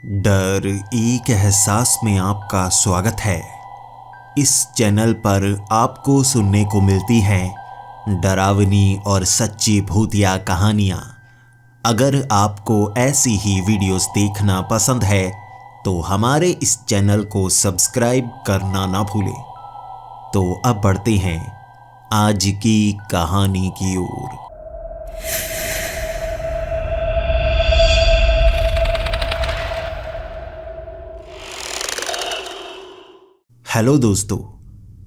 डर एक एहसास में आपका स्वागत है। इस चैनल पर आपको सुनने को मिलती हैं डरावनी और सच्ची भूतिया कहानियाँ। अगर आपको ऐसी ही वीडियोस देखना पसंद है तो हमारे इस चैनल को सब्सक्राइब करना ना भूलें। तो अब बढ़ते हैं आज की कहानी की ओर। हेलो दोस्तों,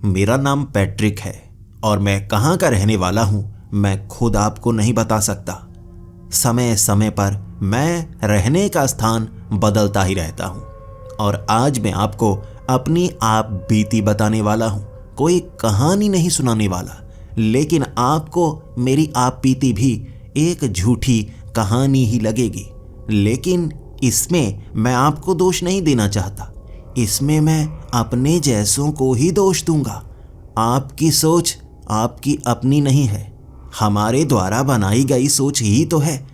मेरा नाम पैट्रिक है और मैं कहाँ का रहने वाला हूँ मैं खुद आपको नहीं बता सकता। समय समय पर मैं रहने का स्थान बदलता ही रहता हूँ और आज मैं आपको अपनी आप बीती बताने वाला हूँ। कोई कहानी नहीं सुनाने वाला, लेकिन आपको मेरी आप बीती भी एक झूठी कहानी ही लगेगी। लेकिन इसमें मैं आपको दोष नहीं देना चाहता, इसमें मैं अपने जैसों को ही दोष दूंगा। आपकी सोच आपकी अपनी नहीं है, हमारे द्वारा बनाई गई सोच ही तो है।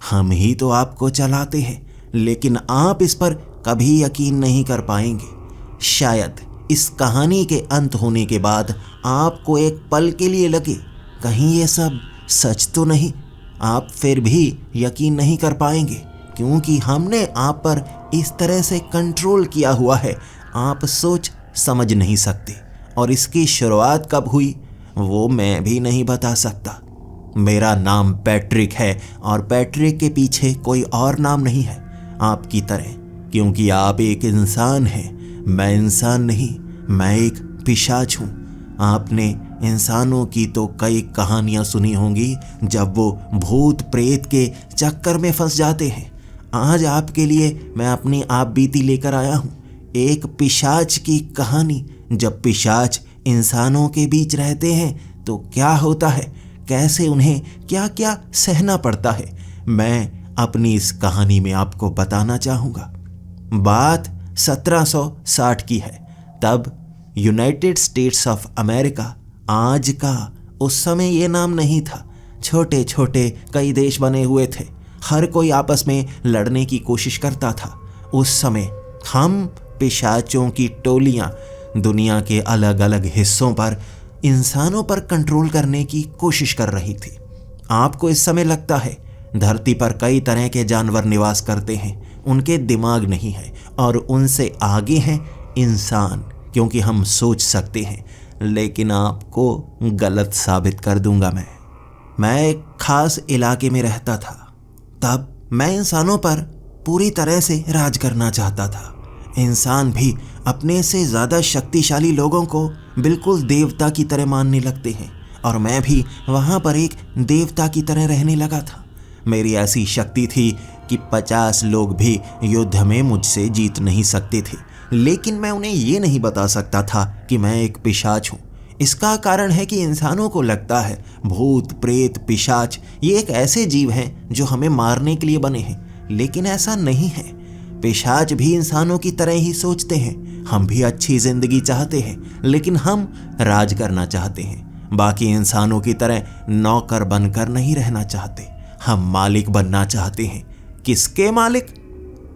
हम ही तो आपको चलाते हैं, लेकिन आप इस पर कभी यकीन नहीं कर पाएंगे। शायद इस कहानी के अंत होने के बाद आपको एक पल के लिए लगे कहीं ये सब सच तो नहीं। आप फिर भी यकीन नहीं कर पाएंगे, क्योंकि हमने आप पर इस तरह से कंट्रोल किया हुआ है, आप सोच समझ नहीं सकते। और इसकी शुरुआत कब हुई वो मैं भी नहीं बता सकता। मेरा नाम पैट्रिक है और पैट्रिक के पीछे कोई और नाम नहीं है आपकी तरह, क्योंकि आप एक इंसान हैं। मैं इंसान नहीं, मैं एक पिशाच हूँ। आपने इंसानों की तो कई कहानियाँ सुनी होंगी जब वो भूत प्रेत के चक्कर में फंस जाते हैं। आज आपके लिए मैं अपनी आप बीती लेकर आया हूँ, एक पिशाच की कहानी। जब पिशाच इंसानों के बीच रहते हैं तो क्या होता है, कैसे उन्हें क्या क्या सहना पड़ता है, मैं अपनी इस कहानी में आपको बताना चाहूँगा। बात 1760 की है। तब यूनाइटेड स्टेट्स ऑफ अमेरिका, आज का उस समय ये नाम नहीं था, छोटे छोटे कई देश बने हुए थे। हर कोई आपस में लड़ने की कोशिश करता था। उस समय हम पिशाचों की टोलियां दुनिया के अलग अलग हिस्सों पर इंसानों पर कंट्रोल करने की कोशिश कर रही थी। आपको इस समय लगता है धरती पर कई तरह के जानवर निवास करते हैं, उनके दिमाग नहीं है और उनसे आगे हैं इंसान, क्योंकि हम सोच सकते हैं। लेकिन आपको गलत साबित कर दूंगा। मैं एक खास इलाके में रहता था। तब मैं इंसानों पर पूरी तरह से राज करना चाहता था। इंसान भी अपने से ज़्यादा शक्तिशाली लोगों को बिल्कुल देवता की तरह मानने लगते हैं, और मैं भी वहाँ पर एक देवता की तरह रहने लगा था। मेरी ऐसी शक्ति थी कि 50 लोग भी युद्ध में मुझसे जीत नहीं सकते थे। लेकिन मैं उन्हें ये नहीं बता सकता था कि मैं एक पिशाच हूँ। इसका कारण है कि इंसानों को लगता है भूत प्रेत पिशाच ये एक ऐसे जीव हैं जो हमें मारने के लिए बने हैं, लेकिन ऐसा नहीं है। पिशाच भी इंसानों की तरह ही सोचते हैं। हम भी अच्छी जिंदगी चाहते हैं, लेकिन हम राज करना चाहते हैं। बाकी इंसानों की तरह नौकर बनकर नहीं रहना चाहते। हम मालिक बनना चाहते हैं। किसके मालिक?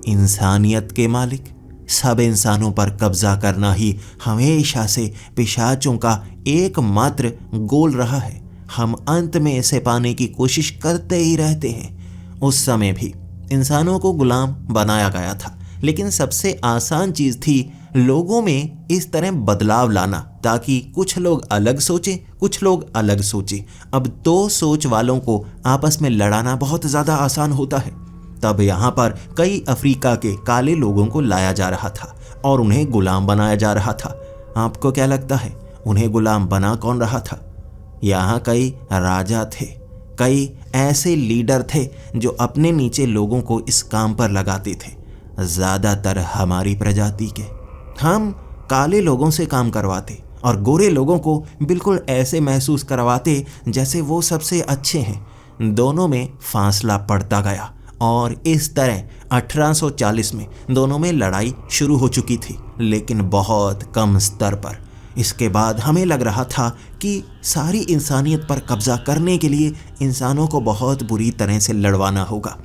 इंसानियत के मालिक। सब इंसानों पर कब्जा करना ही हमेशा से पिशाचों का एकमात्र गोल रहा है। हम अंत में इसे पाने की कोशिश करते ही रहते हैं। उस समय भी इंसानों को गुलाम बनाया गया था, लेकिन सबसे आसान चीज़ थी लोगों में इस तरह बदलाव लाना, ताकि कुछ लोग अलग सोचें, कुछ लोग अलग सोचें। अब दो सोच वालों को आपस में लड़ाना बहुत ज़्यादा आसान होता है। तब यहाँ पर कई अफ्रीका के काले लोगों को लाया जा रहा था और उन्हें गुलाम बनाया जा रहा था। आपको क्या लगता है उन्हें गुलाम बना कौन रहा था? यहाँ कई राजा थे, कई ऐसे लीडर थे जो अपने नीचे लोगों को इस काम पर लगाते थे। ज़्यादातर हमारी प्रजाति के। हम काले लोगों से काम करवाते और गोरे लोगों को बिल्कुल ऐसे महसूस करवाते जैसे वो सबसे अच्छे हैं। दोनों में फासला पड़ता गया और इस तरह 1840 में दोनों में लड़ाई शुरू हो चुकी थी, लेकिन बहुत कम स्तर पर। इसके बाद हमें लग रहा था कि सारी इंसानियत पर कब्जा करने के लिए इंसानों को बहुत बुरी तरह से लड़वाना होगा।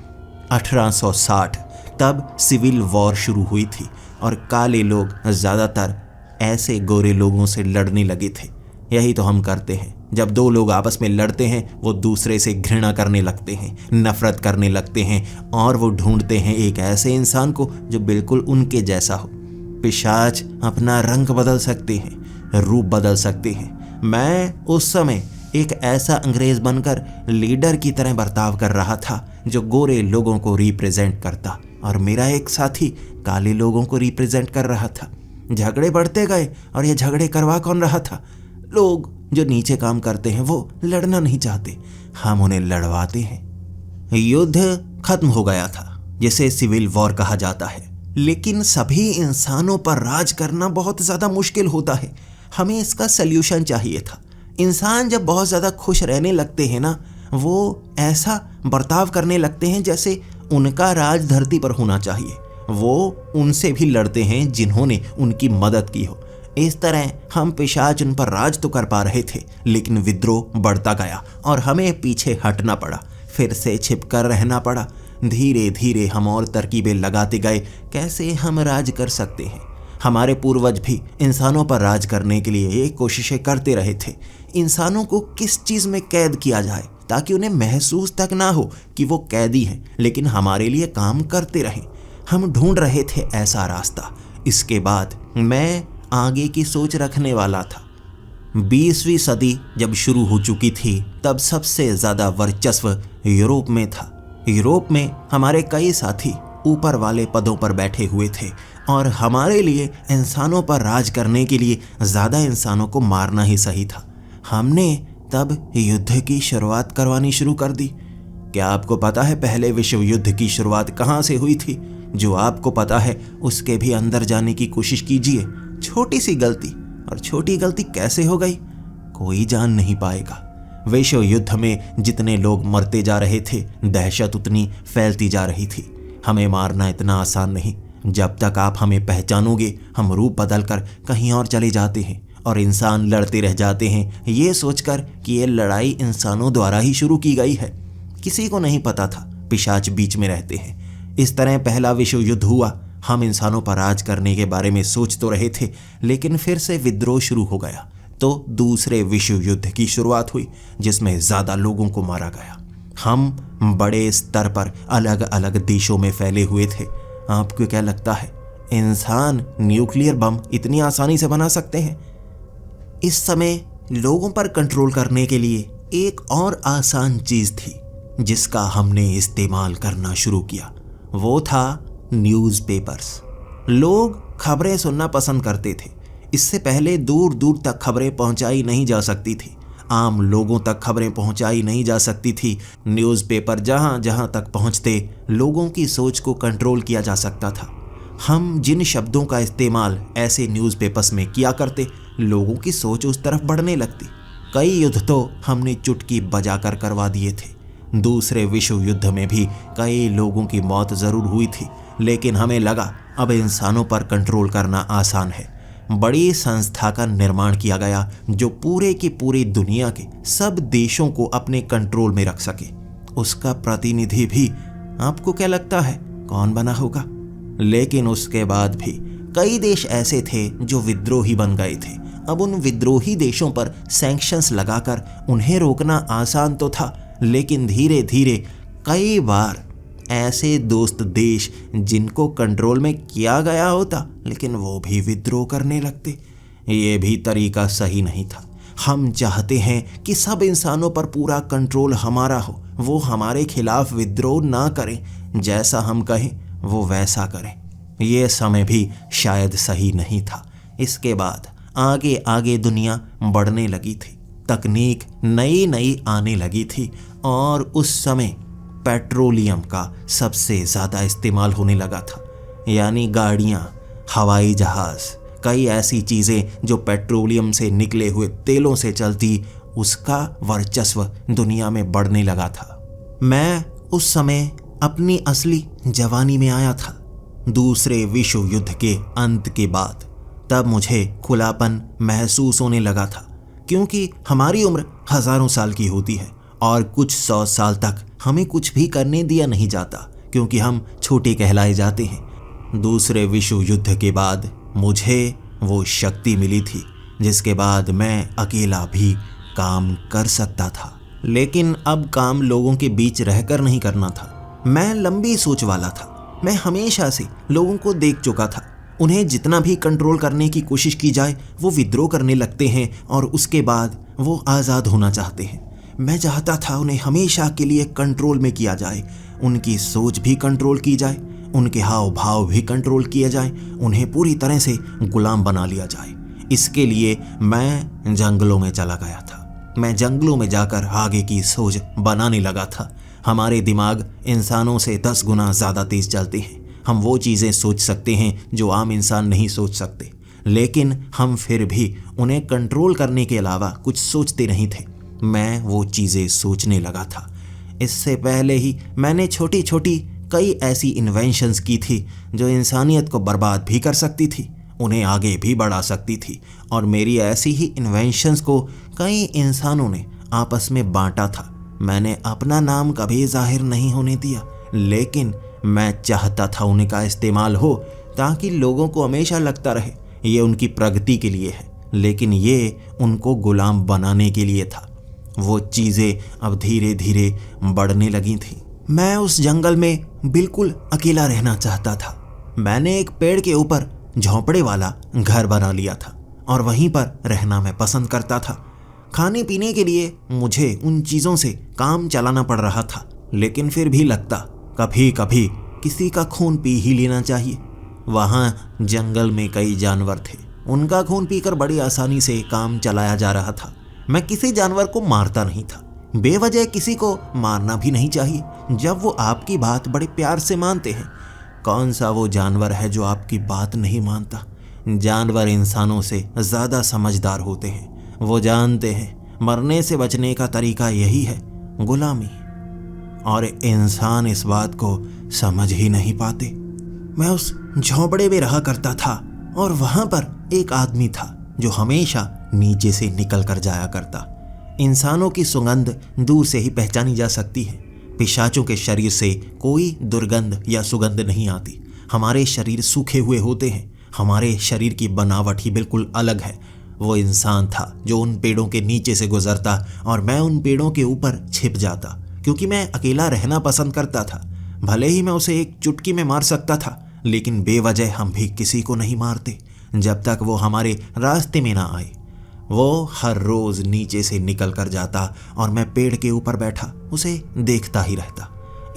1860 तब सिविल वॉर शुरू हुई थी और काले लोग ज़्यादातर ऐसे गोरे लोगों से लड़ने लगे थे। यही तो हम करते हैं, जब दो लोग आपस में लड़ते हैं वो दूसरे से घृणा करने लगते हैं, नफरत करने लगते हैं और वो ढूंढते हैं एक ऐसे इंसान को जो बिल्कुल उनके जैसा हो। पिशाच अपना रंग बदल सकते हैं, रूप बदल सकते हैं। मैं उस समय एक ऐसा अंग्रेज बनकर लीडर की तरह बर्ताव कर रहा था जो गोरे लोगों को रिप्रेजेंट करता, और मेरा एक साथी काले लोगों को रिप्रेजेंट कर रहा था। झगड़े बढ़ते गए और ये झगड़े करवा कौन रहा था? लोग जो नीचे काम करते हैं वो लड़ना नहीं चाहते, हम उन्हें लड़वाते हैं। युद्ध खत्म हो गया था, जिसे सिविल वॉर कहा जाता है। लेकिन सभी इंसानों पर राज करना बहुत ज़्यादा मुश्किल होता है। हमें इसका सल्यूशन चाहिए था। इंसान जब बहुत ज़्यादा खुश रहने लगते हैं ना, वो ऐसा बर्ताव करने लगते हैं जैसे उनका राज धरती पर होना चाहिए। वो उनसे भी लड़ते हैं जिन्होंने उनकी मदद की हो। इस तरह हम पिशाच उन पर राज तो कर पा रहे थे, लेकिन विद्रोह बढ़ता गया और हमें पीछे हटना पड़ा, फिर से छिपकर रहना पड़ा। धीरे धीरे हम और तरकीबें लगाते गए कैसे हम राज कर सकते हैं। हमारे पूर्वज भी इंसानों पर राज करने के लिए ये कोशिशें करते रहे थे। इंसानों को किस चीज़ में कैद किया जाए ताकि उन्हें महसूस तक ना हो कि वो कैदी हैं, लेकिन हमारे लिए काम करते रहें। हम ढूंढ रहे थे ऐसा रास्ता। इसके बाद मैं आगे की सोच रखने वाला था। 20वीं सदी जब शुरू हो चुकी थी, तब सबसे ज़्यादा वर्चस्व यूरोप में था। यूरोप में हमारे कई साथी ऊपर वाले पदों पर बैठे हुए थे और हमारे लिए इंसानों पर राज करने के लिए ज़्यादा इंसानों को मारना ही सही था। हमने तब युद्ध की शुरुआत करवानी शुरू कर दी। क्या आपको पता है पहले विश्व युद्ध की शुरुआत कहाँ से हुई थी? जो आपको पता है उसके भी अंदर जाने की कोशिश कीजिए। छोटी सी गलती, और छोटी गलती कैसे हो गई कोई जान नहीं पाएगा। विश्व युद्ध में जितने लोग मरते जा रहे थे, दहशत उतनी फैलती जा रही थी। हमें मारना इतना आसान नहीं। जब तक आप हमें पहचानोगे, हम रूप बदल कर कहीं और चले जाते हैं और इंसान लड़ते रह जाते हैं, ये सोचकर कि ये लड़ाई इंसानों द्वारा ही शुरू की गई है। किसी को नहीं पता था पिशाच बीच में रहते हैं। इस तरह पहला विश्व युद्ध हुआ। हम इंसानों पर राज करने के बारे में सोच तो रहे थे, लेकिन फिर से विद्रोह शुरू हो गया। तो दूसरे विश्व युद्ध की शुरुआत हुई, जिसमें ज़्यादा लोगों को मारा गया। हम बड़े स्तर पर अलग अलग देशों में फैले हुए थे। आपको क्या लगता है इंसान न्यूक्लियर बम इतनी आसानी से बना सकते हैं? इस समय लोगों पर कंट्रोल करने के लिए एक और आसान चीज़ थी जिसका हमने इस्तेमाल करना शुरू किया। वो था न्यूज़पेपर्स। लोग खबरें सुनना पसंद करते थे। इससे पहले दूर दूर तक खबरें पहुंचाई नहीं जा सकती थी। आम लोगों तक खबरें पहुंचाई नहीं जा सकती थी। न्यूज़पेपर जहां जहां तक पहुंचते, लोगों की सोच को कंट्रोल किया जा सकता था। हम जिन शब्दों का इस्तेमाल ऐसे न्यूज़पेपर्स में किया करते, लोगों की सोच उस तरफ बढ़ने लगती। कई युद्ध तो हमने चुटकी बजाकर करवा दिए थे। दूसरे विश्व युद्ध में भी कई लोगों की मौत ज़रूर हुई थी, लेकिन हमें लगा अब इंसानों पर कंट्रोल करना आसान है। बड़ी संस्था का निर्माण किया गया जो पूरे की पूरी दुनिया के सब देशों को अपने कंट्रोल में रख सके। उसका प्रतिनिधि भी आपको क्या लगता है कौन बना होगा? लेकिन उसके बाद भी कई देश ऐसे थे जो विद्रोही बन गए थे। अब उन विद्रोही देशों पर सैंक्शंस लगाकर उन्हें रोकना आसान तो था, लेकिन धीरे धीरे कई बार ऐसे दोस्त देश जिनको कंट्रोल में किया गया होता, लेकिन वो भी विद्रोह करने लगते। ये भी तरीका सही नहीं था। हम चाहते हैं कि सब इंसानों पर पूरा कंट्रोल हमारा हो, वो हमारे खिलाफ विद्रोह ना करें, जैसा हम कहें वो वैसा करें। ये समय भी शायद सही नहीं था। इसके बाद आगे आगे दुनिया बढ़ने लगी थी, तकनीक नई नई आने लगी थी और उस समय पेट्रोलियम का सबसे ज़्यादा इस्तेमाल होने लगा था। यानी गाड़ियाँ, हवाई जहाज़, कई ऐसी चीज़ें जो पेट्रोलियम से निकले हुए तेलों से चलती, उसका वर्चस्व दुनिया में बढ़ने लगा था। मैं उस समय अपनी असली जवानी में आया था, दूसरे विश्व युद्ध के अंत के बाद। तब मुझे खुलापन महसूस होने लगा था, क्योंकि हमारी उम्र हज़ारों साल की होती है और कुछ 100 साल तक हमें कुछ भी करने दिया नहीं जाता, क्योंकि हम छोटे कहलाए जाते हैं। दूसरे विश्व युद्ध के बाद मुझे वो शक्ति मिली थी जिसके बाद मैं अकेला भी काम कर सकता था। लेकिन अब काम लोगों के बीच रहकर नहीं करना था। मैं लंबी सोच वाला था। मैं हमेशा से लोगों को देख चुका था। उन्हें जितना भी कंट्रोल करने की कोशिश की जाए वो विद्रोह करने लगते हैं और उसके बाद वो आज़ाद होना चाहते हैं। मैं चाहता था उन्हें हमेशा के लिए कंट्रोल में किया जाए, उनकी सोच भी कंट्रोल की जाए, उनके हाव भाव भी कंट्रोल किए जाए, उन्हें पूरी तरह से गुलाम बना लिया जाए। इसके लिए मैं जंगलों में चला गया था। मैं जंगलों में जाकर आगे की सोच बनाने लगा था। हमारे दिमाग इंसानों से 10 गुना ज़्यादा तेज चलते हैं। हम वो चीज़ें सोच सकते हैं जो आम इंसान नहीं सोच सकते, लेकिन हम फिर भी उन्हें कंट्रोल करने के अलावा कुछ सोचते नहीं थे। मैं वो चीज़ें सोचने लगा था। इससे पहले ही मैंने छोटी छोटी कई ऐसी इन्वेंशंस की थी जो इंसानियत को बर्बाद भी कर सकती थी, उन्हें आगे भी बढ़ा सकती थी। और मेरी ऐसी ही इन्वेंशंस को कई इंसानों ने आपस में बांटा था। मैंने अपना नाम कभी जाहिर नहीं होने दिया, लेकिन मैं चाहता था उन्हीं का इस्तेमाल हो ताकि लोगों को हमेशा लगता रहे ये उनकी प्रगति के लिए है, लेकिन ये उनको गुलाम बनाने के लिए था। वो चीज़ें अब धीरे धीरे बढ़ने लगी थी। मैं उस जंगल में बिल्कुल अकेला रहना चाहता था। मैंने एक पेड़ के ऊपर झोंपड़े वाला घर बना लिया था और वहीं पर रहना मैं पसंद करता था। खाने पीने के लिए मुझे उन चीज़ों से काम चलाना पड़ रहा था, लेकिन फिर भी लगता कभी कभी किसी का खून पी ही लेना चाहिए। वहाँ जंगल में कई जानवर थे, उनका खून पीकर बड़ी आसानी से काम चलाया जा रहा था। मैं किसी जानवर को मारता नहीं था। बेवजह किसी को मारना भी नहीं चाहिए जब वो आपकी बात बड़े प्यार से मानते हैं। कौन सा वो जानवर है जो आपकी बात नहीं मानता? जानवर इंसानों से ज़्यादा समझदार होते हैं। वो जानते हैं मरने से बचने का तरीका यही है, गुलामी। और इंसान इस बात को समझ ही नहीं पाते। मैं उस झोंपड़े में रहा करता था और वहाँ पर एक आदमी था जो हमेशा नीचे से निकल कर जाया करता। इंसानों की सुगंध दूर से ही पहचानी जा सकती है। पिशाचों के शरीर से कोई दुर्गंध या सुगंध नहीं आती। हमारे शरीर सूखे हुए होते हैं। हमारे शरीर की बनावट ही बिल्कुल अलग है। वो इंसान था जो उन पेड़ों के नीचे से गुजरता और मैं उन पेड़ों के ऊपर छिप जाता, क्योंकि मैं अकेला रहना पसंद करता था। भले ही मैं उसे एक चुटकी में मार सकता था, लेकिन बेवजह हम भी किसी को नहीं मारते जब तक वो हमारे रास्ते में ना आए। वो हर रोज़ नीचे से निकल कर जाता और मैं पेड़ के ऊपर बैठा उसे देखता ही रहता।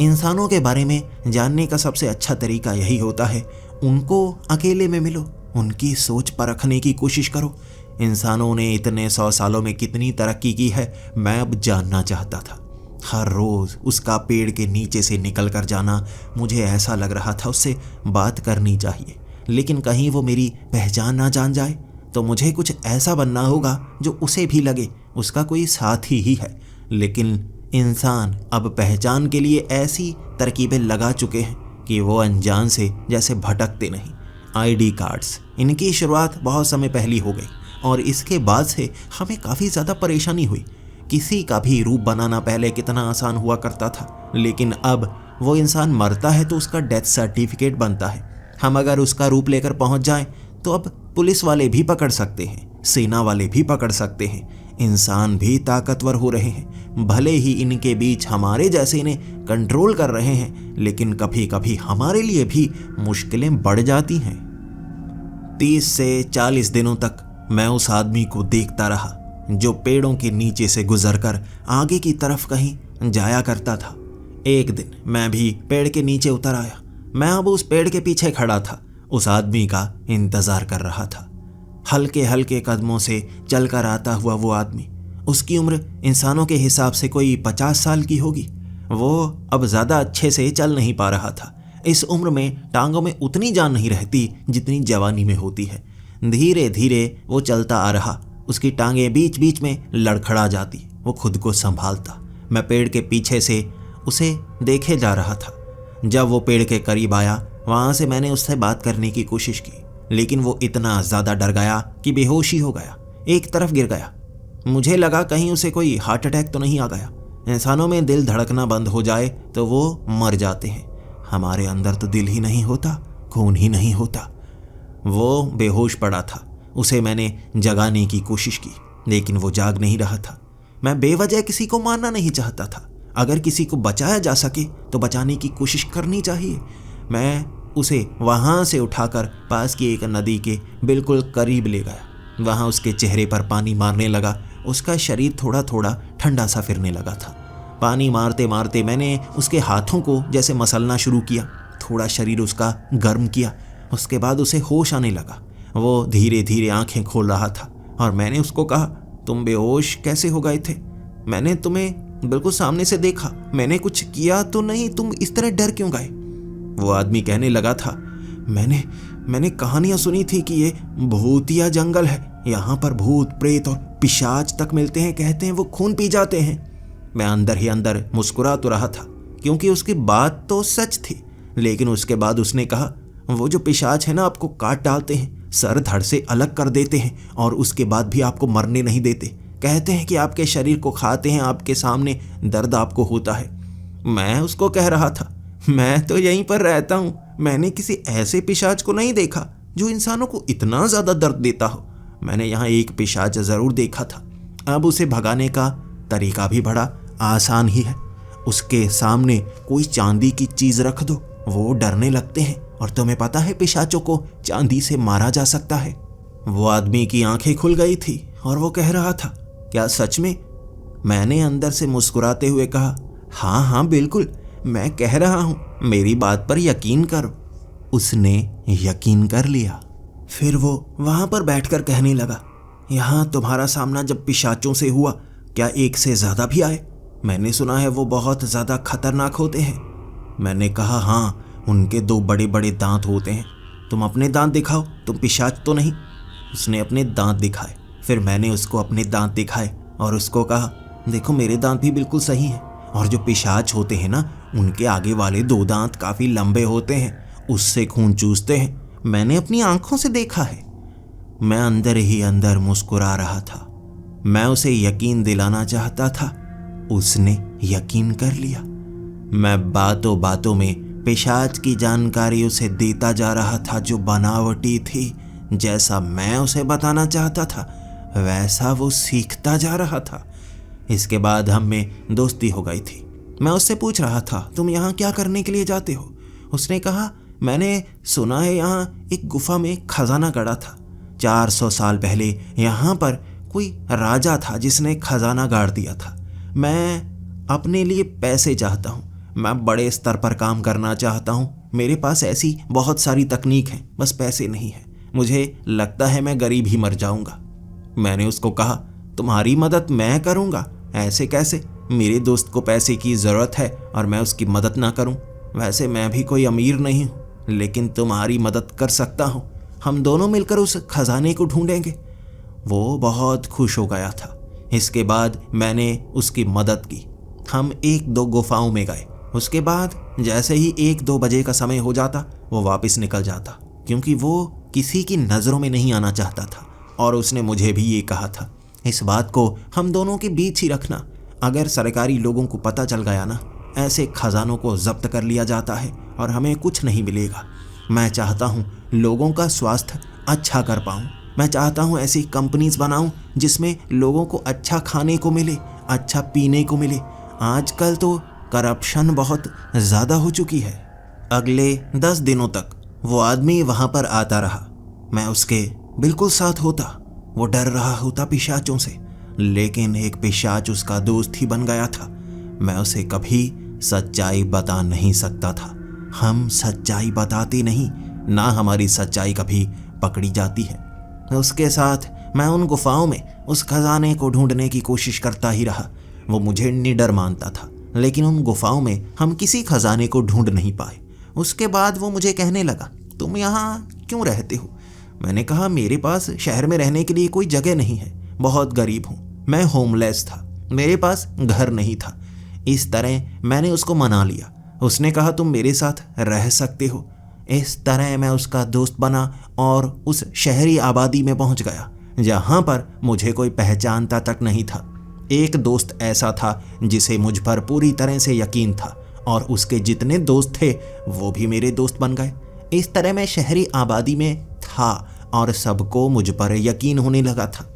इंसानों के बारे में जानने का सबसे अच्छा तरीका यही होता है, उनको अकेले में मिलो, उनकी सोच परखने की कोशिश करो। इंसानों ने इतने 100 सालों में कितनी तरक्की की है, मैं अब जानना चाहता था। हर रोज़ उसका पेड़ के नीचे से निकल कर जाना, मुझे ऐसा लग रहा था उससे बात करनी चाहिए, लेकिन कहीं वो मेरी पहचान ना जान जाए। तो मुझे कुछ ऐसा बनना होगा जो उसे भी लगे उसका कोई साथी ही है। लेकिन इंसान अब पहचान के लिए ऐसी तरकीबें लगा चुके हैं कि वो अनजान से जैसे भटकते नहीं। आईडी कार्ड्स, इनकी शुरुआत बहुत समय पहले हो गई और इसके बाद से हमें काफ़ी ज़्यादा परेशानी हुई। किसी का भी रूप बनाना पहले कितना आसान हुआ करता था, लेकिन अब वो इंसान मरता है तो उसका डेथ सर्टिफिकेट बनता है। हम अगर उसका रूप लेकर पहुंच जाएं तो अब पुलिस वाले भी पकड़ सकते हैं, सेना वाले भी पकड़ सकते हैं। इंसान भी ताकतवर हो रहे हैं। भले ही इनके बीच हमारे जैसे इन्हें कंट्रोल कर रहे हैं, लेकिन कभी कभी हमारे लिए भी मुश्किलें बढ़ जाती हैं। 30 से 40 दिनों तक मैं उस आदमी को देखता रहा जो पेड़ों के नीचे से गुजरकर आगे की तरफ कहीं जाया करता था। एक दिन मैं भी पेड़ के नीचे उतर आया। मैं अब उस पेड़ के पीछे खड़ा था, उस आदमी का इंतजार कर रहा था। हल्के हल्के कदमों से चलकर आता हुआ वो आदमी, उसकी उम्र इंसानों के हिसाब से कोई 50 साल की होगी। वो अब ज़्यादा अच्छे से चल नहीं पा रहा था। इस उम्र में टांगों में उतनी जान नहीं रहती जितनी जवानी में होती है। धीरे धीरे वो चलता आ रहा, उसकी टांगें बीच बीच में लड़खड़ा जाती, वो खुद को संभालता। मैं पेड़ के पीछे से उसे देखे जा रहा था। जब वो पेड़ के करीब आया, वहाँ से मैंने उससे बात करने की कोशिश की, लेकिन वो इतना ज़्यादा डर गया कि बेहोशी हो गया, एक तरफ गिर गया। मुझे लगा कहीं उसे कोई हार्ट अटैक तो नहीं आ गया। इंसानों में दिल धड़कना बंद हो जाए तो वो मर जाते हैं। हमारे अंदर तो दिल ही नहीं होता, खून ही नहीं होता। वो बेहोश पड़ा था। उसे मैंने जगाने की कोशिश की, लेकिन वो जाग नहीं रहा था। मैं बेवजह किसी को मारना नहीं चाहता था। अगर किसी को बचाया जा सके तो बचाने की कोशिश करनी चाहिए। मैं उसे वहाँ से उठाकर पास की एक नदी के बिल्कुल करीब ले गया। वहाँ उसके चेहरे पर पानी मारने लगा। उसका शरीर थोड़ा थोड़ा ठंडा सा फिरने लगा था। पानी मारते मारते मैंने उसके हाथों को जैसे मसलना शुरू किया। थोड़ा शरीर उसका गर्म किया। उसके बाद उसे होश आने लगा। वो धीरे धीरे आंखें खोल रहा था और मैंने उसको कहा, तुम बेहोश कैसे हो गए थे? मैंने तुम्हें बिल्कुल सामने से देखा, मैंने कुछ किया तो नहीं, तुम इस तरह डर क्यों गए? वो आदमी कहने लगा था, मैंने कहानियां सुनी थी कि ये भूतिया जंगल है, यहाँ पर भूत प्रेत और पिशाच तक मिलते हैं, कहते हैं वो खून पी जाते हैं। मैं अंदर ही अंदर मुस्कुरा तो रहा था क्योंकि उसकी बात तो सच थी। लेकिन उसके बाद उसने कहा, वो जो पिशाच है ना, आपको काट डालते हैं, सर धड़ से अलग कर देते हैं और उसके बाद भी आपको मरने नहीं देते। कहते हैं कि आपके शरीर को खाते हैं, आपके सामने दर्द आपको होता है। मैं उसको कह रहा था, मैं तो यहीं पर रहता हूँ, मैंने किसी ऐसे पिशाच को नहीं देखा जो इंसानों को इतना ज़्यादा दर्द देता हो। मैंने यहाँ एक पिशाच ज़रूर देखा था। अब उसे भगाने का तरीका भी बड़ा आसान ही है। उसके सामने कोई चांदी की चीज़ रख दो, वो डरने लगते हैं और तुम्हें पता है पिशाचों को चांदी से मारा जा सकता है। वो आदमी की आंखें खुल गई थी और वो कह रहा था, क्या सच में? मैंने अंदर से मुस्कुराते हुए कहा, हाँ हाँ बिल्कुल, मैं कह रहा हूँ, मेरी बात पर यकीन करो। उसने यकीन कर लिया। फिर वो वहाँ पर बैठकर कहने लगा, यहाँ तुम्हारा सामना जब पिशाचों से हुआ, क्या एक से ज़्यादा भी आए? मैंने सुना है वो बहुत ज़्यादा खतरनाक होते हैं। मैंने कहा, हाँ, उनके 2 बड़े बड़े दांत होते हैं। तुम अपने दांत दिखाओ, तुम पिशाच तो नहीं। उसने अपने दांत दिखाए। फिर मैंने उसको अपने दांत दिखाए और उसको कहा, देखो मेरे दांत भी बिल्कुल सही हैं। और जो पिशाच होते हैं ना, उनके आगे वाले 2 दांत काफ़ी लंबे होते हैं, उससे खून चूसते हैं। मैंने अपनी आंखों से देखा है। मैं अंदर ही अंदर मुस्कुरा रहा था। मैं उसे यकीन दिलाना चाहता था। उसने यकीन कर लिया। मैं बातों बातों में पिशाच की जानकारी उसे देता जा रहा था जो बनावटी थी। जैसा मैं उसे बताना चाहता था वैसा वो सीखता जा रहा था। इसके बाद हम में दोस्ती हो गई थी। मैं उससे पूछ रहा था, तुम यहाँ क्या करने के लिए जाते हो? उसने कहा, मैंने सुना है यहाँ एक गुफा में खजाना गड़ा था। 400 साल पहले यहाँ पर कोई राजा था जिसने खजाना गाड़ दिया था। मैं अपने लिए पैसे चाहता हूँ, मैं बड़े स्तर पर काम करना चाहता हूँ। मेरे पास ऐसी बहुत सारी तकनीक है, बस पैसे नहीं है। मुझे लगता है मैं गरीब ही मर जाऊँगा। मैंने उसको कहा, तुम्हारी मदद मैं करूँगा? ऐसे कैसे? मेरे दोस्त को पैसे की ज़रूरत है और मैं उसकी मदद ना करूँ? वैसे मैं भी कोई अमीर नहीं हूँ, लेकिन तुम्हारी मदद कर सकता हूँ। हम दोनों मिलकर उस खजाने को ढूंढेंगे। वो बहुत खुश हो गया था। इसके बाद मैंने उसकी मदद की। हम 1-2 गुफाओं में गए। उसके बाद जैसे ही 1-2 बजे का समय हो जाता, वो वापस निकल जाता, क्योंकि वो किसी की नज़रों में नहीं आना चाहता था। और उसने मुझे भी ये कहा था, इस बात को हम दोनों के बीच ही रखना। अगर सरकारी लोगों को पता चल गया ना, ऐसे खजानों को जब्त कर लिया जाता है और हमें कुछ नहीं मिलेगा। मैं चाहता हूँ लोगों का स्वास्थ्य अच्छा कर पाऊँ। मैं चाहता हूँ ऐसी कंपनीज बनाऊँ जिसमें लोगों को अच्छा खाने को मिले, अच्छा पीने को मिले। आजकल तो करप्शन बहुत ज़्यादा हो चुकी है। अगले 10 दिनों तक वो आदमी वहाँ पर आता रहा। मैं उसके बिल्कुल साथ होता। वो डर रहा होता पिशाचों से, लेकिन एक पिशाच उसका दोस्त ही बन गया था। मैं उसे कभी सच्चाई बता नहीं सकता था। हम सच्चाई बताते नहीं, ना हमारी सच्चाई कभी पकड़ी जाती है। उसके साथ मैं उन गुफाओं में उस खजाने को ढूंढने की कोशिश करता ही रहा। वो मुझे निडर मानता था, लेकिन उन गुफाओं में हम किसी खजाने को ढूंढ नहीं पाए। उसके बाद वो मुझे कहने लगा, तुम यहाँ क्यों रहते हो? मैंने कहा, मेरे पास शहर में रहने के लिए कोई जगह नहीं है, बहुत गरीब हूँ, मैं होमलेस था, मेरे पास घर नहीं था। इस तरह मैंने उसको मना लिया। उसने कहा, तुम मेरे साथ रह सकते हो। इस तरह मैं उसका दोस्त बना और उस शहरी आबादी में पहुंच गया जहां पर मुझे कोई पहचानता तक नहीं था। एक दोस्त ऐसा था जिसे मुझ पर पूरी तरह से यकीन था और उसके जितने दोस्त थे वो भी मेरे दोस्त बन गए। इस तरह मैं शहरी आबादी में था और सबको मुझ पर यकीन होने लगा था।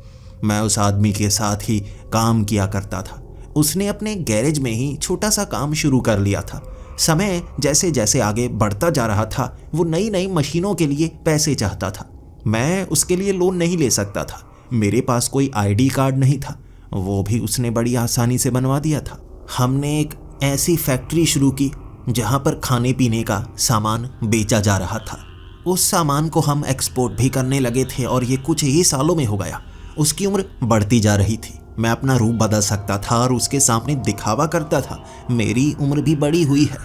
मैं उस आदमी के साथ ही काम किया करता था। उसने अपने गैरेज में ही छोटा सा काम शुरू कर लिया था। समय जैसे जैसे आगे बढ़ता जा रहा था वो नई नई मशीनों के लिए पैसे चाहता था। मैं उसके लिए लोन नहीं ले सकता था, मेरे पास कोई आईडी कार्ड नहीं था, वो भी उसने बड़ी आसानी से बनवा दिया था। हमने एक ऐसी फैक्ट्री शुरू की जहाँ पर खाने पीने का सामान बेचा जा रहा था। उस सामान को हम एक्सपोर्ट भी करने लगे थे और ये कुछ ही सालों में हो गया। उसकी उम्र बढ़ती जा रही थी। मैं अपना रूप बदल सकता था और उसके सामने दिखावा करता था मेरी उम्र भी बड़ी हुई है।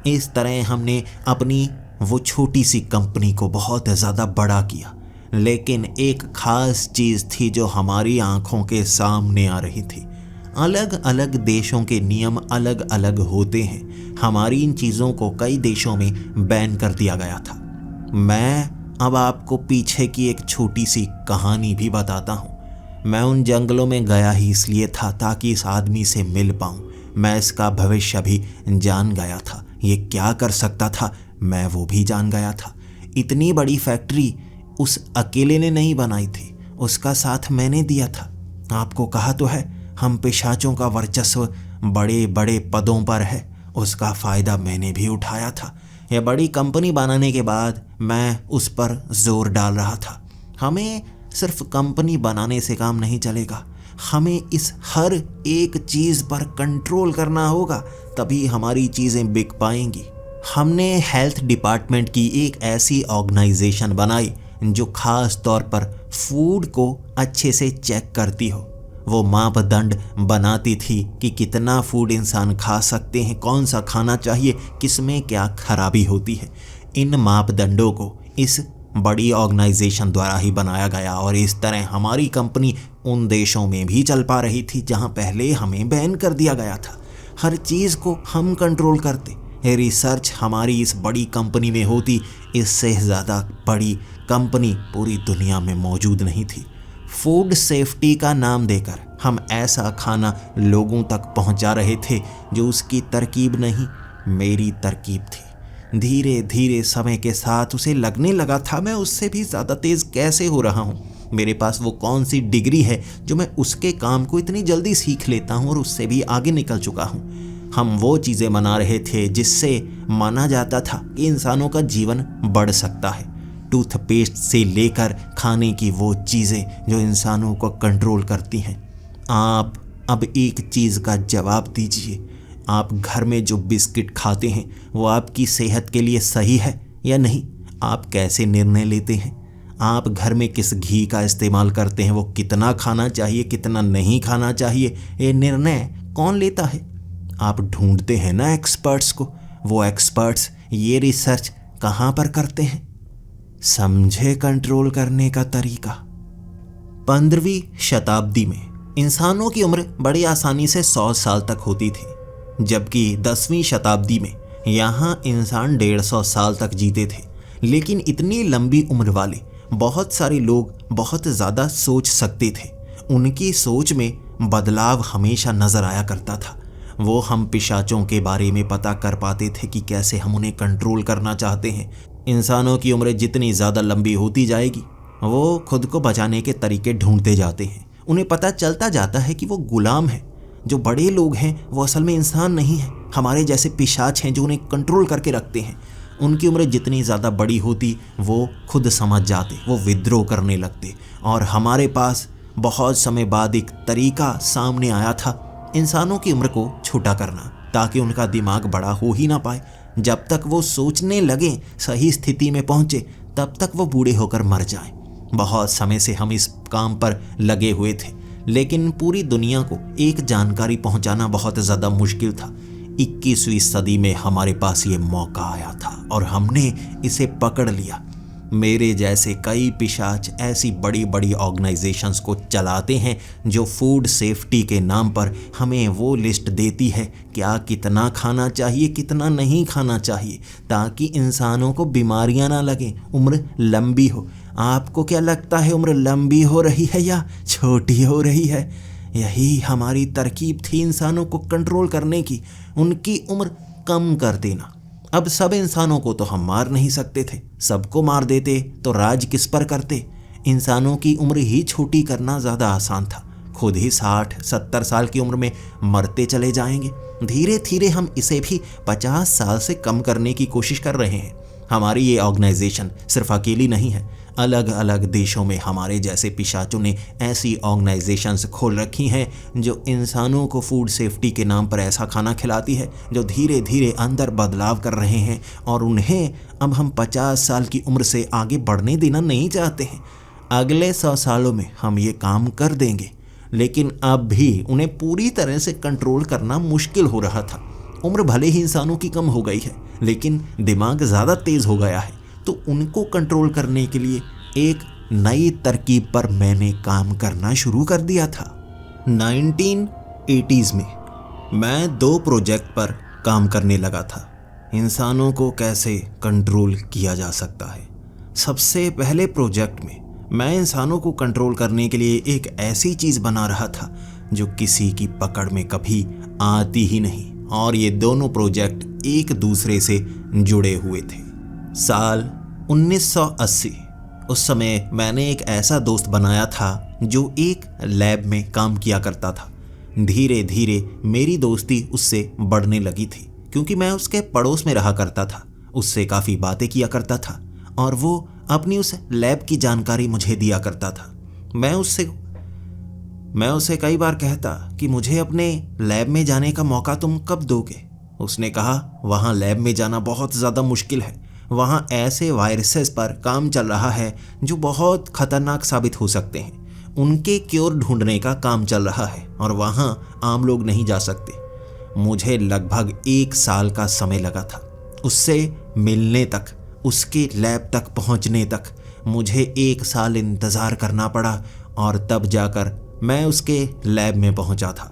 इस तरह हमने अपनी वो छोटी सी कंपनी को बहुत ज़्यादा बड़ा किया। लेकिन एक खास चीज़ थी जो हमारी आंखों के सामने आ रही थी। अलग अलग देशों के नियम अलग अलग होते हैं। हमारी इन चीज़ों को कई देशों में बैन कर दिया गया था। मैं अब आपको पीछे की एक छोटी सी कहानी भी बताता हूँ। मैं उन जंगलों में गया ही इसलिए था ताकि इस आदमी से मिल पाऊँ। मैं इसका भविष्य भी जान गया था। ये क्या कर सकता था मैं वो भी जान गया था। इतनी बड़ी फैक्ट्री उस अकेले ने नहीं बनाई थी, उसका साथ मैंने दिया था। आपको कहा तो है हम पिशाचों का वर्चस्व बड़े बड़े पदों पर है, उसका फ़ायदा मैंने भी उठाया था। यह बड़ी कंपनी बनाने के बाद मैं उस पर जोर डाल रहा था। हमें सिर्फ कंपनी बनाने से काम नहीं चलेगा, हमें इस हर एक चीज़ पर कंट्रोल करना होगा, तभी हमारी चीज़ें बिक पाएंगी। हमने हेल्थ डिपार्टमेंट की एक ऐसी ऑर्गेनाइजेशन बनाई जो खास तौर पर फूड को अच्छे से चेक करती हो। वो मापदंड बनाती थी कि कितना फूड इंसान खा सकते हैं, कौन सा खाना चाहिए, किसमें क्या खराबी होती है। इन मापदंडों को इस बड़ी ऑर्गेनाइजेशन द्वारा ही बनाया गया और इस तरह हमारी कंपनी उन देशों में भी चल पा रही थी जहां पहले हमें बैन कर दिया गया था। हर चीज़ को हम कंट्रोल करते। रिसर्च हमारी इस बड़ी कंपनी में होती, इससे ज़्यादा बड़ी कंपनी पूरी दुनिया में मौजूद नहीं थी। फूड सेफ्टी का नाम देकर हम ऐसा खाना लोगों तक पहुंचा रहे थे जो उसकी तरकीब नहीं, मेरी तरकीब थी। धीरे धीरे समय के साथ उसे लगने लगा था मैं उससे भी ज़्यादा तेज़ कैसे हो रहा हूँ। मेरे पास वो कौन सी डिग्री है जो मैं उसके काम को इतनी जल्दी सीख लेता हूँ और उससे भी आगे निकल चुका हूँ। हम वो चीज़ें बना रहे थे जिससे माना जाता था कि इंसानों का जीवन बढ़ सकता है। टूथपेस्ट से लेकर खाने की वो चीज़ें जो इंसानों को कंट्रोल करती हैं। आप अब एक चीज़ का जवाब दीजिए, आप घर में जो बिस्किट खाते हैं वो आपकी सेहत के लिए सही है या नहीं? आप कैसे निर्णय लेते हैं? आप घर में किस घी का इस्तेमाल करते हैं, वो कितना खाना चाहिए कितना नहीं खाना चाहिए, ये निर्णय कौन लेता है? आप ढूंढते हैं ना एक्सपर्ट्स को, वो एक्सपर्ट्स ये रिसर्च कहाँ पर करते हैं? समझे कंट्रोल करने का तरीका। 15वीं शताब्दी में इंसानों की उम्र बड़ी आसानी से 100 साल तक होती थी, जबकि 10वीं शताब्दी में यहाँ इंसान 150 साल तक जीते थे। लेकिन इतनी लंबी उम्र वाले बहुत सारे लोग बहुत ज़्यादा सोच सकते थे। उनकी सोच में बदलाव हमेशा नज़र आया करता था। वो हम पिशाचों के बारे में पता कर पाते थे कि कैसे हम उन्हें कंट्रोल करना चाहते हैं। इंसानों की उम्र जितनी ज़्यादा लंबी होती जाएगी वो खुद को बचाने के तरीके ढूंढते जाते हैं। उन्हें पता चलता जाता है कि वो गुलाम हैं। जो बड़े लोग हैं वो असल में इंसान नहीं हैं, हमारे जैसे पिशाच हैं जो उन्हें कंट्रोल करके रखते हैं। उनकी उम्र जितनी ज़्यादा बड़ी होती वो खुद समझ जाते, वो विद्रोह करने लगते। और हमारे पास बहुत समय बाद एक तरीका सामने आया था इंसानों की उम्र को छोटा करना, ताकि उनका दिमाग बड़ा हो ही ना पाए। जब तक वो सोचने लगें, सही स्थिति में पहुँचे, तब तक वो बूढ़े होकर मर जाएं। बहुत समय से हम इस काम पर लगे हुए थे, लेकिन पूरी दुनिया को एक जानकारी पहुंचाना बहुत ज़्यादा मुश्किल था। 21वीं सदी में हमारे पास ये मौका आया था और हमने इसे पकड़ लिया। मेरे जैसे कई पिशाच ऐसी बड़ी बड़ी ऑर्गेनाइजेशंस को चलाते हैं जो फूड सेफ्टी के नाम पर हमें वो लिस्ट देती है क्या कितना खाना चाहिए कितना नहीं खाना चाहिए, ताकि इंसानों को बीमारियां ना लगें, उम्र लंबी हो। आपको क्या लगता है उम्र लंबी हो रही है या छोटी हो रही है? यही हमारी तरकीब थी इंसानों को कंट्रोल करने की। उनकी उम्र कम कर देना। अब सब इंसानों को तो हम मार नहीं सकते थे, सबको मार देते तो राज किस पर करते। इंसानों की उम्र ही छोटी करना ज़्यादा आसान था। खुद ही 60-70 साल की उम्र में मरते चले जाएंगे। धीरे धीरे हम इसे भी 50 साल से कम करने की कोशिश कर रहे हैं। हमारी ये ऑर्गेनाइजेशन सिर्फ अकेली नहीं है, अलग अलग देशों में हमारे जैसे पिशाचों ने ऐसी ऑर्गेनाइजेशंस खोल रखी हैं जो इंसानों को फूड सेफ्टी के नाम पर ऐसा खाना खिलाती है जो धीरे धीरे अंदर बदलाव कर रहे हैं, और उन्हें अब हम 50 साल की उम्र से आगे बढ़ने देना नहीं चाहते हैं। अगले 100 सालों में हम ये काम कर देंगे, लेकिन अब भी उन्हें पूरी तरह से कंट्रोल करना मुश्किल हो रहा था। उम्र भले ही इंसानों की कम हो गई है, लेकिन दिमाग ज़्यादा तेज़ हो गया है, तो उनको कंट्रोल करने के लिए एक नई तरकीब पर मैंने काम करना शुरू कर दिया था। 1980s में मैं 2 प्रोजेक्ट पर काम करने लगा था। इंसानों को कैसे कंट्रोल किया जा सकता है। सबसे पहले प्रोजेक्ट में मैं इंसानों को कंट्रोल करने के लिए एक ऐसी चीज़ बना रहा था जो किसी की पकड़ में कभी आती ही नहीं, और ये दोनों प्रोजेक्ट एक दूसरे से जुड़े हुए थे। साल 1980, उस समय मैंने एक ऐसा दोस्त बनाया था जो एक लैब में काम किया करता था। धीरे धीरे मेरी दोस्ती उससे बढ़ने लगी थी, क्योंकि मैं उसके पड़ोस में रहा करता था, उससे काफ़ी बातें किया करता था और वो अपनी उस लैब की जानकारी मुझे दिया करता था। मैं उससे कई बार कहता कि मुझे अपने लैब में जाने का मौका तुम कब दोगे। उसने कहा वहाँ लैब में जाना बहुत ज़्यादा मुश्किल है, वहाँ ऐसे वायरसेस पर काम चल रहा है जो बहुत खतरनाक साबित हो सकते हैं, उनके क्योर ढूंढने का काम चल रहा है और वहाँ आम लोग नहीं जा सकते। मुझे लगभग 1 साल का समय लगा था। उससे मिलने तक, उसके लैब तक पहुँचने तक मुझे 1 साल इंतज़ार करना पड़ा, और तब जाकर मैं उसके लैब में पहुंचा था।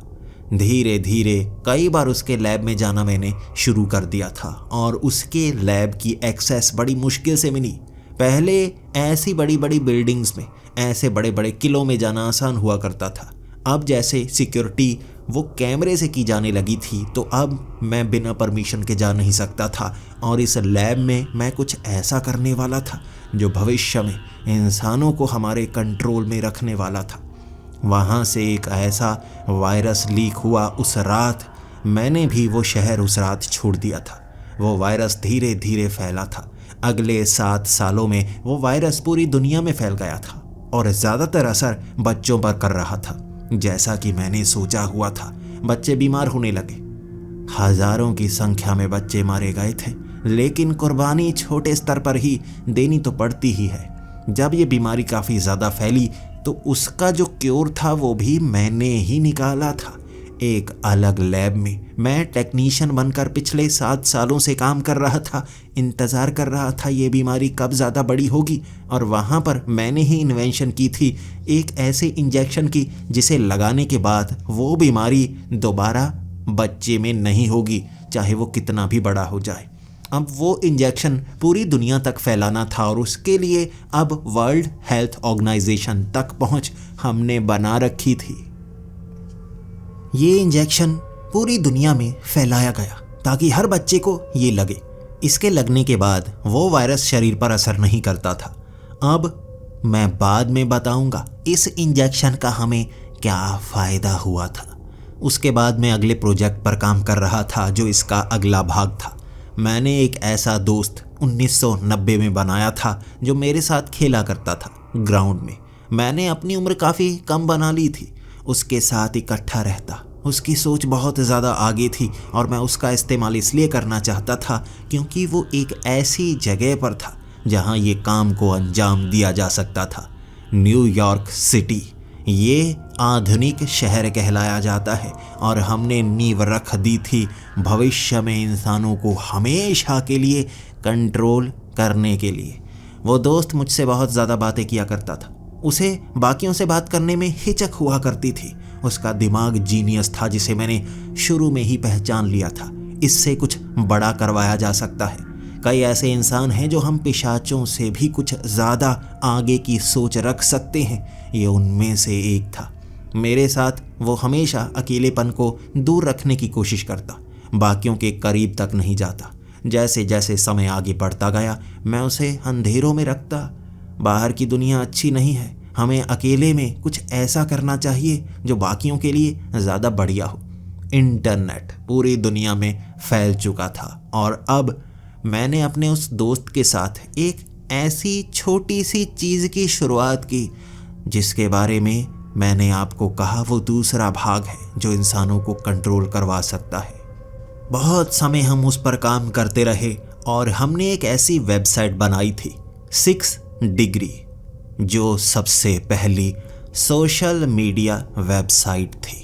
धीरे धीरे कई बार उसके लैब में जाना मैंने शुरू कर दिया था, और उसके लैब की एक्सेस बड़ी मुश्किल से मिली। पहले ऐसी बड़ी बड़ी बिल्डिंग्स में, ऐसे बड़े बड़े किलों में जाना आसान हुआ करता था। अब जैसे सिक्योरिटी वो कैमरे से की जाने लगी थी, तो अब मैं बिना परमिशन के जा नहीं सकता था, और इस लैब में मैं कुछ ऐसा करने वाला था जो भविष्य में इंसानों को हमारे कंट्रोल में रखने वाला था। वहाँ से एक ऐसा वायरस लीक हुआ उस रात, मैंने भी वो शहर उस रात छोड़ दिया था। वो वायरस धीरे धीरे फैला था। अगले 7 सालों में वो वायरस पूरी दुनिया में फैल गया था, और ज़्यादातर असर बच्चों पर कर रहा था। जैसा कि मैंने सोचा हुआ था, बच्चे बीमार होने लगे। हज़ारों की संख्या में बच्चे मारे गए थे, लेकिन कुर्बानी छोटे स्तर पर ही देनी तो पड़ती ही है। जब ये बीमारी काफ़ी ज़्यादा फैली तो उसका जो क्योर था वो भी मैंने ही निकाला था। एक अलग लैब में मैं टेक्नीशियन बनकर पिछले 7 सालों से काम कर रहा था, इंतज़ार कर रहा था ये बीमारी कब ज़्यादा बड़ी होगी, और वहाँ पर मैंने ही इन्वेंशन की थी एक ऐसे इंजेक्शन की जिसे लगाने के बाद वो बीमारी दोबारा बच्चे में नहीं होगी, चाहे वो कितना भी बड़ा हो जाए। अब वो इंजेक्शन पूरी दुनिया तक फैलाना था, और उसके लिए अब वर्ल्ड हेल्थ ऑर्गेनाइजेशन तक पहुंच हमने बना रखी थी। ये इंजेक्शन पूरी दुनिया में फैलाया गया ताकि हर बच्चे को ये लगे। इसके लगने के बाद वो वायरस शरीर पर असर नहीं करता था। अब मैं बाद में बताऊंगा इस इंजेक्शन का हमें क्या फ़ायदा हुआ था। उसके बाद मैं अगले प्रोजेक्ट पर काम कर रहा था जो इसका अगला भाग था। मैंने एक ऐसा दोस्त 1990 में बनाया था जो मेरे साथ खेला करता था ग्राउंड में। मैंने अपनी उम्र काफ़ी कम बना ली थी, उसके साथ इकट्ठा रहता। उसकी सोच बहुत ज़्यादा आगे थी, और मैं उसका इस्तेमाल इसलिए करना चाहता था क्योंकि वो एक ऐसी जगह पर था जहां ये काम को अंजाम दिया जा सकता था। न्यूयॉर्क सिटी, ये आधुनिक शहर कहलाया जाता है, और हमने नींव रख दी थी भविष्य में इंसानों को हमेशा के लिए कंट्रोल करने के लिए। वो दोस्त मुझसे बहुत ज़्यादा बातें किया करता था। उसे बाकियों से बात करने में हिचक हुआ करती थी। उसका दिमाग जीनियस था जिसे मैंने शुरू में ही पहचान लिया था। इससे कुछ बड़ा करवाया जा सकता है। कई ऐसे इंसान हैं जो हम पिशाचों से भी कुछ ज़्यादा आगे की सोच रख सकते हैं। ये उनमें से एक था। मेरे साथ वो हमेशा अकेलेपन को दूर रखने की कोशिश करता। बाकियों के करीब तक नहीं जाता। जैसे जैसे समय आगे बढ़ता गया मैं उसे अंधेरों में रखता। बाहर की दुनिया अच्छी नहीं है, हमें अकेले में कुछ ऐसा करना चाहिए जो बाकियों के लिए ज़्यादा बढ़िया हो। इंटरनेट पूरी दुनिया में फैल चुका था और अब मैंने अपने उस दोस्त के साथ एक ऐसी छोटी सी चीज़ की शुरुआत की जिसके बारे में मैंने आपको कहा वो दूसरा भाग है जो इंसानों को कंट्रोल करवा सकता है। बहुत समय हम उस पर काम करते रहे और हमने एक ऐसी वेबसाइट बनाई थी 6 डिग्री, जो सबसे पहली सोशल मीडिया वेबसाइट थी।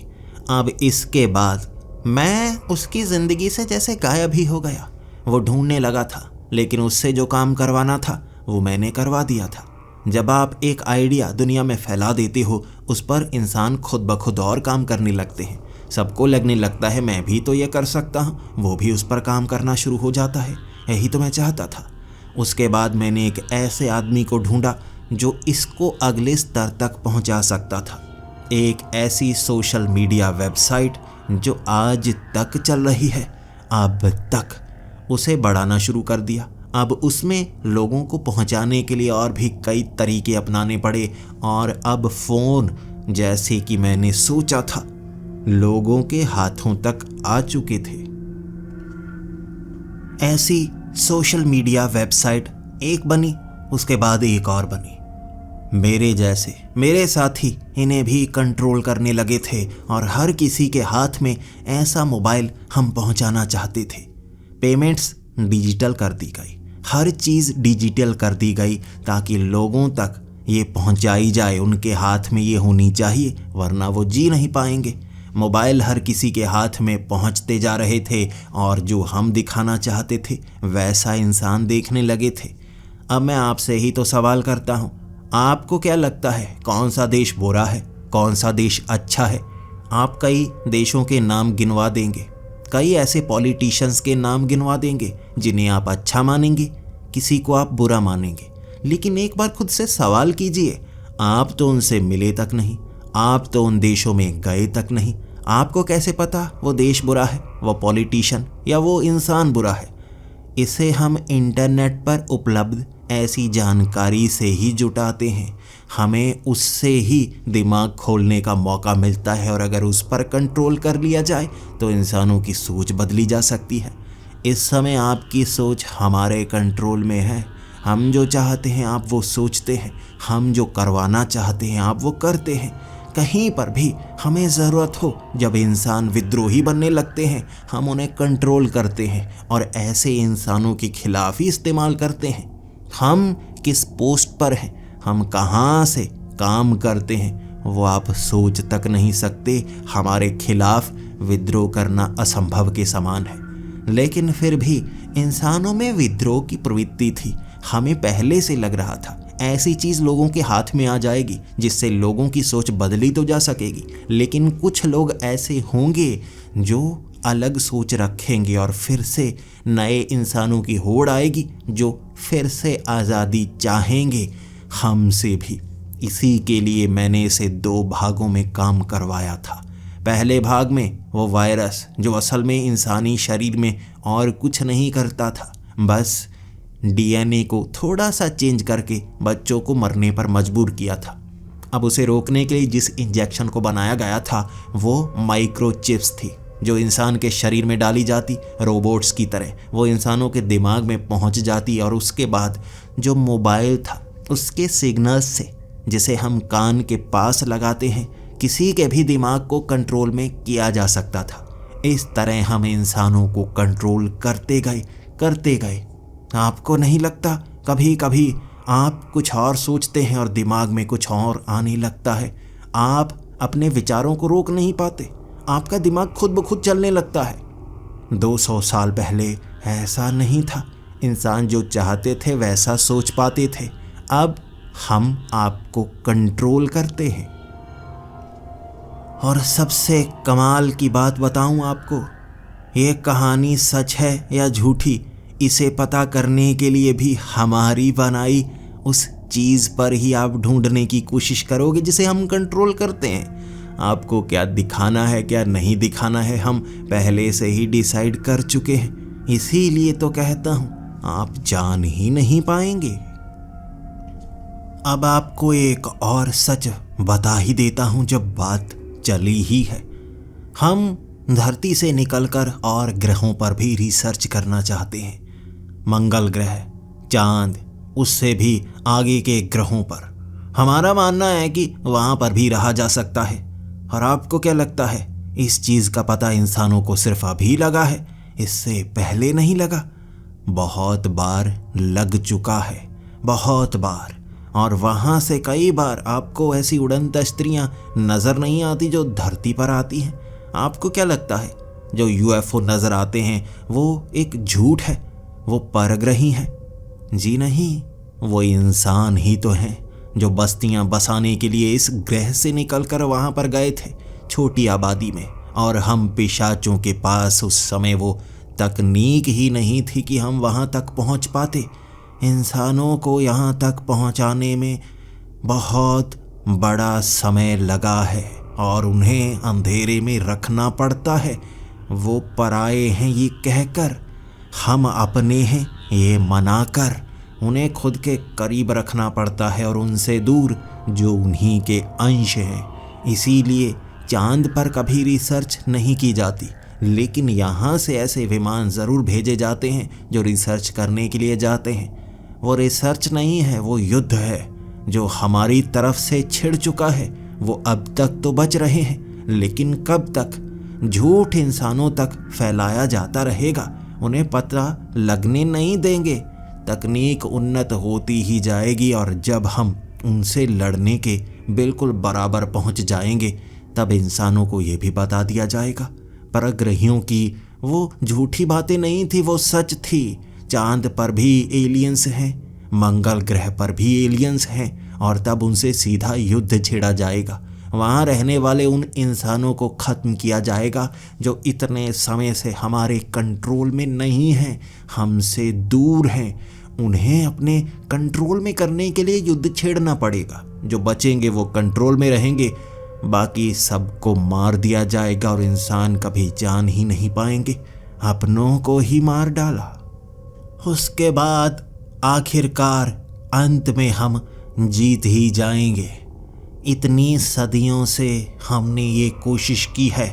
अब इसके बाद मैं उसकी ज़िंदगी से जैसे गायब ही हो गया। वो ढूंढने लगा था, लेकिन उससे जो काम करवाना था वो मैंने करवा दिया था। जब आप एक आइडिया दुनिया में फैला देते हो, उस पर इंसान खुद ब खुद और काम करने लगते हैं। सबको लगने लगता है मैं भी तो ये कर सकता हूँ, वो भी उस पर काम करना शुरू हो जाता है। यही तो मैं चाहता था। उसके बाद मैंने एक ऐसे आदमी को ढूंढा जो इसको अगले स्तर तक पहुँचा सकता था। एक ऐसी सोशल मीडिया वेबसाइट जो आज तक चल रही है। अब तक उसे बढ़ाना शुरू कर दिया। अब उसमें लोगों को पहुंचाने के लिए और भी कई तरीके अपनाने पड़े और अब फ़ोन, जैसे कि मैंने सोचा था, लोगों के हाथों तक आ चुके थे। ऐसी सोशल मीडिया वेबसाइट एक बनी, उसके बाद एक और बनी। मेरे जैसे मेरे साथी इन्हें भी कंट्रोल करने लगे थे और हर किसी के हाथ में ऐसा मोबाइल हम पहुंचाना चाहते थे। पेमेंट्स डिजिटल कर दी गई, हर चीज़ डिजिटल कर दी गई ताकि लोगों तक ये पहुंचाई जाए। उनके हाथ में ये होनी चाहिए, वरना वो जी नहीं पाएंगे। मोबाइल हर किसी के हाथ में पहुंचते जा रहे थे और जो हम दिखाना चाहते थे वैसा इंसान देखने लगे थे। अब मैं आपसे ही तो सवाल करता हूँ, आपको क्या लगता है कौन सा देश बुरा है, कौन सा देश अच्छा है? आप कई देशों के नाम गिनवा देंगे, कई ऐसे पॉलिटिशियंस के नाम गिनवा देंगे जिन्हें आप अच्छा मानेंगे, किसी को आप बुरा मानेंगे। लेकिन एक बार खुद से सवाल कीजिए, आप तो उनसे मिले तक नहीं, आप तो उन देशों में गए तक नहीं। आपको कैसे पता वो देश बुरा है, वो पॉलिटिशियन या वो इंसान बुरा है? इसे हम इंटरनेट पर उपलब्ध ऐसी जानकारी से ही जुटाते हैं। हमें उससे ही दिमाग खोलने का मौका मिलता है और अगर उस पर कंट्रोल कर लिया जाए तो इंसानों की सोच बदली जा सकती है। इस समय आपकी सोच हमारे कंट्रोल में है। हम जो चाहते हैं आप वो सोचते हैं, हम जो करवाना चाहते हैं आप वो करते हैं। कहीं पर भी हमें ज़रूरत हो, जब इंसान विद्रोही बनने लगते हैं हम उन्हें कंट्रोल करते हैं और ऐसे इंसानों के खिलाफ ही इस्तेमाल करते हैं। हम किस पोस्ट पर हैं, हम कहाँ से काम करते हैं, वो आप सोच तक नहीं सकते। हमारे खिलाफ विद्रोह करना असंभव के समान है। लेकिन फिर भी इंसानों में विद्रोह की प्रवृत्ति थी। हमें पहले से लग रहा था ऐसी चीज़ लोगों के हाथ में आ जाएगी जिससे लोगों की सोच बदली तो जा सकेगी, लेकिन कुछ लोग ऐसे होंगे जो अलग सोच रखेंगे और फिर से नए इंसानों की होड़ आएगी जो फिर से आज़ादी चाहेंगे, हमसे भी। इसी के लिए मैंने इसे 2 भागों में काम करवाया था। पहले भाग में वो वायरस जो असल में इंसानी शरीर में और कुछ नहीं करता था, बस डीएनए को थोड़ा सा चेंज करके बच्चों को मरने पर मजबूर किया था। अब उसे रोकने के लिए जिस इंजेक्शन को बनाया गया था वो माइक्रोचिप्स थी जो इंसान के शरीर में डाली जाती, रोबोट्स की तरह वो इंसानों के दिमाग में पहुंच जाती और उसके बाद जो मोबाइल था उसके सिग्नल्स से, जिसे हम कान के पास लगाते हैं, किसी के भी दिमाग को कंट्रोल में किया जा सकता था। इस तरह हम इंसानों को कंट्रोल करते गए। आपको नहीं लगता कभी कभी आप कुछ और सोचते हैं और दिमाग में कुछ और आने लगता है? आप अपने विचारों को रोक नहीं पाते, आपका दिमाग खुद ब खुद चलने लगता है। 200 साल पहले ऐसा नहीं था। इंसान जो चाहते थे वैसा सोच पाते थे। अब हम आपको कंट्रोल करते हैं। और सबसे कमाल की बात बताऊं आपको, ये कहानी सच है या झूठी, इसे पता करने के लिए भी हमारी बनाई उस चीज़ पर ही आप ढूंढने की कोशिश करोगे जिसे हम कंट्रोल करते हैं। आपको क्या दिखाना है क्या नहीं दिखाना है हम पहले से ही डिसाइड कर चुके हैं। इसीलिए तो कहता हूं आप जान ही नहीं पाएंगे। अब आपको एक और सच बता ही देता हूं जब बात चली ही है। हम धरती से निकलकर और ग्रहों पर भी रिसर्च करना चाहते हैं। मंगल ग्रह, चांद, उससे भी आगे के ग्रहों पर हमारा मानना है कि वहां पर भी रहा जा सकता है। और आपको क्या लगता है इस चीज का पता इंसानों को सिर्फ अभी लगा है, इससे पहले नहीं लगा? बहुत बार लग चुका है, बहुत बार। और वहां से कई बार आपको ऐसी उड़न तश्तरियां नजर नहीं आती जो धरती पर आती हैं। आपको क्या लगता है जो यूएफओ नजर आते हैं वो एक झूठ है, वो परग्रही हैं? जी नहीं, वो इंसान ही तो हैं जो बस्तियां बसाने के लिए इस ग्रह से निकलकर वहां पर गए थे, छोटी आबादी में। और हम पिशाचों के पास उस समय वो तकनीक ही नहीं थी कि हम वहां तक पहुंच पाते। इंसानों को यहां तक पहुंचाने में बहुत बड़ा समय लगा है और उन्हें अंधेरे में रखना पड़ता है। वो पराये हैं ये कहकर, हम अपने हैं ये मनाकर उन्हें खुद के करीब रखना पड़ता है और उनसे दूर जो उन्हीं के अंश हैं। इसीलिए चांद पर कभी रिसर्च नहीं की जाती, लेकिन यहाँ से ऐसे विमान ज़रूर भेजे जाते हैं जो रिसर्च करने के लिए जाते हैं। वो रिसर्च नहीं है, वो युद्ध है जो हमारी तरफ से छिड़ चुका है। वो अब तक तो बच रहे हैं, लेकिन कब तक? झूठ इंसानों तक फैलाया जाता रहेगा, उन्हें पता लगने नहीं देंगे। तकनीक उन्नत होती ही जाएगी और जब हम उनसे लड़ने के बिल्कुल बराबर पहुंच जाएंगे तब इंसानों को ये भी बता दिया जाएगा परग्रहियों की वो झूठी बातें नहीं थी, वो सच थी। चांद पर भी एलियंस हैं, मंगल ग्रह पर भी एलियंस हैं और तब उनसे सीधा युद्ध छेड़ा जाएगा। वहाँ रहने वाले उन इंसानों को ख़त्म किया जाएगा जो इतने समय से हमारे कंट्रोल में नहीं हैं, हमसे दूर हैं। उन्हें अपने कंट्रोल में करने के लिए युद्ध छेड़ना पड़ेगा। जो बचेंगे वो कंट्रोल में रहेंगे, बाकी सबको मार दिया जाएगा और इंसान कभी जान ही नहीं पाएंगे। अपनों को ही मार डाला। उसके बाद आखिरकार अंत में हम जीत ही जाएंगे। इतनी सदियों से हमने ये कोशिश की है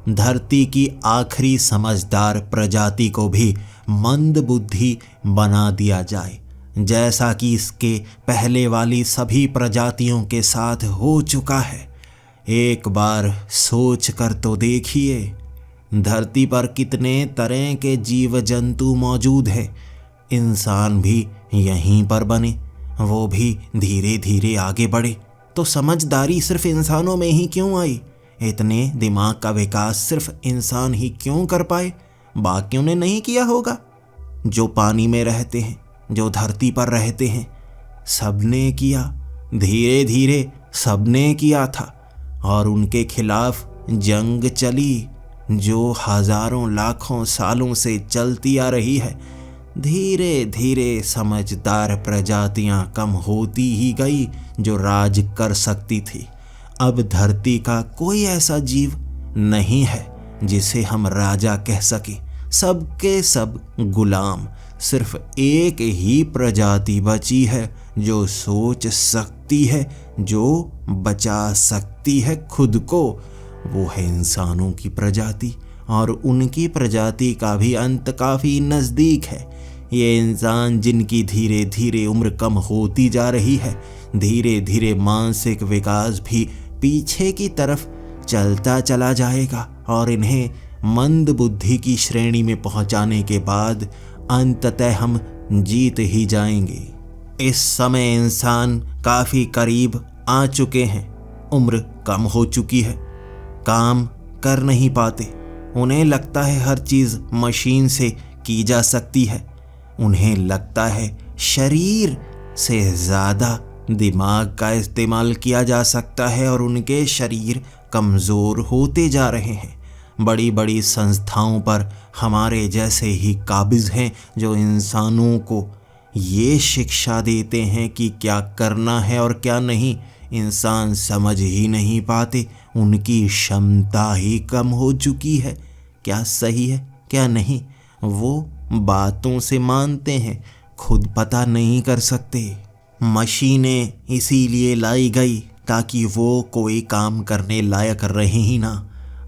धरती की आखिरी समझदार प्रजाति को भी मंद बुद्धि बना दिया जाए, जैसा कि इसके पहले वाली सभी प्रजातियों के साथ हो चुका है। एक बार सोच कर तो देखिए, धरती पर कितने तरह के जीव जंतु मौजूद हैं। इंसान भी यहीं पर बने, वो भी धीरे धीरे आगे बढ़े, तो समझदारी सिर्फ इंसानों में ही क्यों आई? इतने दिमाग का विकास सिर्फ इंसान ही क्यों कर पाए? बाकियों ने नहीं किया होगा? जो पानी में रहते हैं, जो धरती पर रहते हैं, सबने किया। धीरे धीरे सबने किया था और उनके खिलाफ जंग चली जो हजारों लाखों सालों से चलती आ रही है। धीरे धीरे समझदार प्रजातियां कम होती ही गई जो राज कर सकती थी। अब धरती का कोई ऐसा जीव नहीं है जिसे हम राजा कह सकें। सबके सब गुलाम। सिर्फ एक ही प्रजाति बची है जो सोच सकती है, जो बचा सकती है खुद को। वो है इंसानों की प्रजाति और उनकी प्रजाति का भी अंत काफ़ी नज़दीक है। ये इंसान जिनकी धीरे धीरे उम्र कम होती जा रही है, धीरे धीरे मानसिक विकास भी पीछे की तरफ चलता चला जाएगा और इन्हें मंद बुद्धि की श्रेणी में पहुंचाने के बाद अंततः हम जीत ही जाएंगे। इस समय इंसान काफ़ी करीब आ चुके हैं। उम्र कम हो चुकी है, काम कर नहीं पाते। उन्हें लगता है हर चीज़ मशीन से की जा सकती है। उन्हें लगता है शरीर से ज़्यादा दिमाग का इस्तेमाल किया जा सकता है और उनके शरीर कमज़ोर होते जा रहे हैं। बड़ी बड़ी संस्थाओं पर हमारे जैसे ही काबिज़ हैं जो इंसानों को ये शिक्षा देते हैं कि क्या करना है और क्या नहीं। इंसान समझ ही नहीं पाते, उनकी क्षमता ही कम हो चुकी है। क्या सही है क्या नहीं वो बातों से मानते हैं, खुद पता नहीं कर सकते। मशीनें इसीलिए लाई गई ताकि वो कोई काम करने लायक रहे ही ना।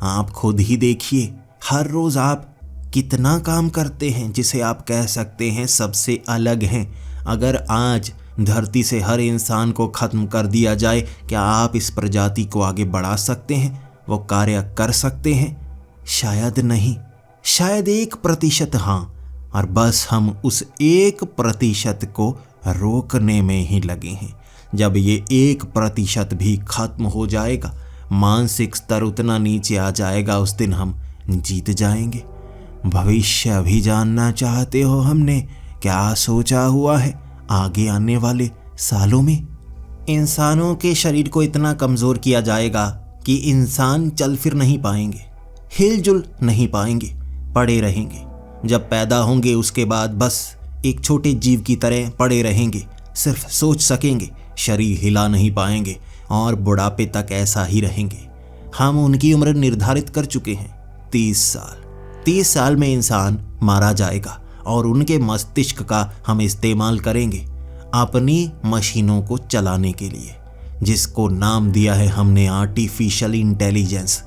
आप खुद ही देखिए, हर रोज़ आप कितना काम करते हैं जिसे आप कह सकते हैं सबसे अलग हैं। अगर आज धरती से हर इंसान को ख़त्म कर दिया जाए, क्या आप इस प्रजाति को आगे बढ़ा सकते हैं? वो कार्य कर सकते हैं? शायद नहीं, शायद 1% हाँ। और बस हम उस 1% को रोकने में ही लगे हैं। जब ये 1% भी खत्म हो जाएगा, मानसिक स्तर उतना नीचे आ जाएगा, उस दिन हम जीत जाएंगे। भविष्य भी जानना चाहते हो हमने क्या सोचा हुआ है आगे आने वाले सालों में? इंसानों के शरीर को इतना कमज़ोर किया जाएगा कि इंसान चल फिर नहीं पाएंगे, हिलजुल नहीं पाएंगे, पड़े रहेंगे। जब पैदा होंगे उसके बाद बस एक छोटे जीव की तरह पड़े रहेंगे, सिर्फ सोच सकेंगे, शरीर हिला नहीं पाएंगे और बुढ़ापे तक ऐसा ही रहेंगे। हम उनकी उम्र निर्धारित कर चुके हैं, 30 साल। 30 साल में इंसान मारा जाएगा और उनके मस्तिष्क का हम इस्तेमाल करेंगे अपनी मशीनों को चलाने के लिए, जिसको नाम दिया है हमने आर्टिफिशियल इंटेलिजेंस।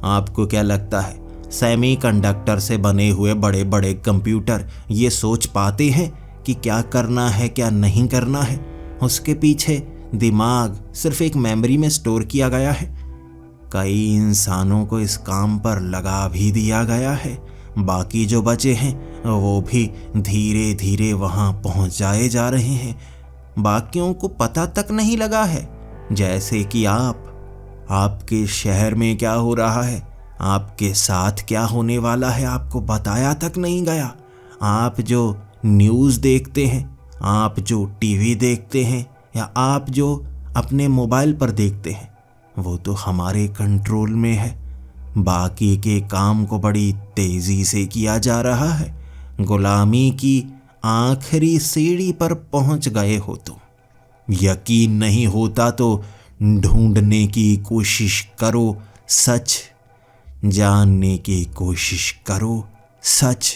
आपको क्या लगता है सेमीकंडक्टर से बने हुए बड़े बड़े कंप्यूटर ये सोच पाते हैं कि क्या करना है क्या नहीं करना है? उसके पीछे दिमाग सिर्फ एक मेमोरी में स्टोर किया गया है। कई इंसानों को इस काम पर लगा भी दिया गया है, बाकी जो बचे हैं वो भी धीरे धीरे वहां पहुंचाए जा रहे हैं। बाकियों को पता तक नहीं लगा है, जैसे कि आपके शहर में क्या हो रहा है, आपके साथ क्या होने वाला है, आपको बताया तक नहीं गया। आप जो न्यूज़ देखते हैं, आप जो टीवी देखते हैं या आप जो अपने मोबाइल पर देखते हैं, वो तो हमारे कंट्रोल में है। बाकी के काम को बड़ी तेज़ी से किया जा रहा है। गुलामी की आखिरी सीढ़ी पर पहुंच गए हो तुम। यकीन नहीं होता तो ढूंढने की कोशिश करो सच, जानने की कोशिश करो सच।